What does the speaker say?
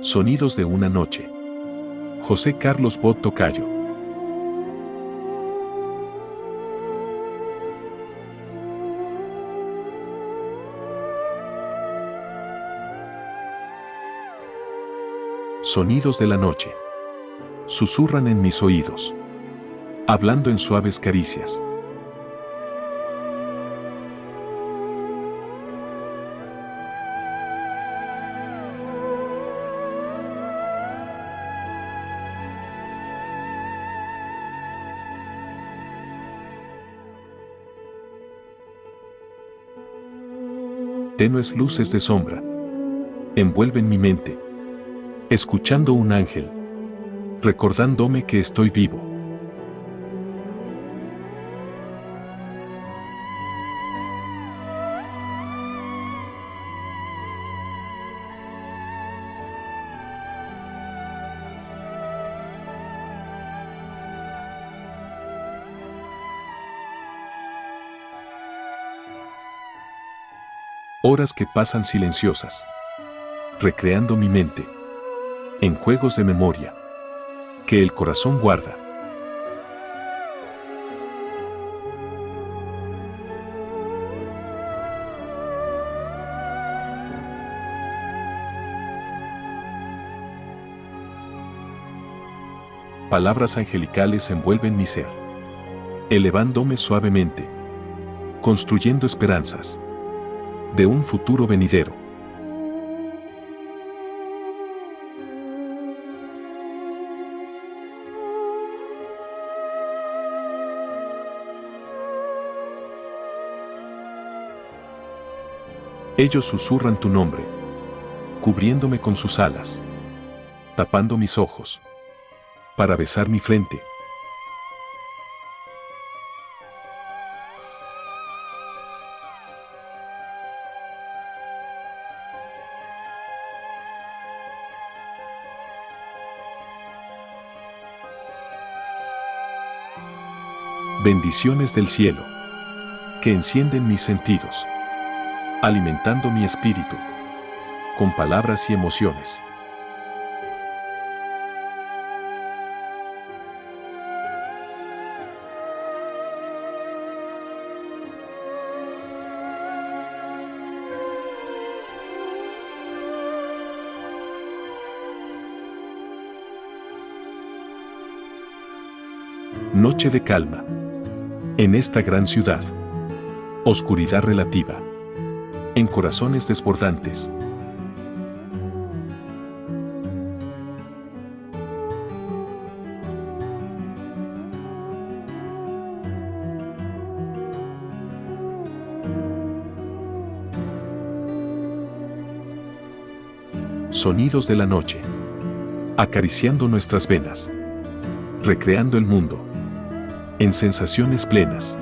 Sonidos de una noche. José Carlos Bot Tocayo. Sonidos de la noche. Susurran en mis oídos, hablando en suaves caricias. Tenues luces de sombra envuelven mi mente, escuchando un ángel, recordándome que estoy vivo. Horas que pasan silenciosas, recreando mi mente en juegos de memoria que el corazón guarda. Palabras angelicales envuelven mi ser, elevándome suavemente, construyendo esperanzas de un futuro venidero. Ellos susurran tu nombre, cubriéndome con sus alas, tapando mis ojos, para besar mi frente. Bendiciones del cielo, que encienden mis sentidos, alimentando mi espíritu con palabras y emociones. Noche de calma. En esta gran ciudad. Oscuridad relativa. En corazones desbordantes. Sonidos de la noche. Acariciando nuestras venas. Recreando el mundo en sensaciones plenas.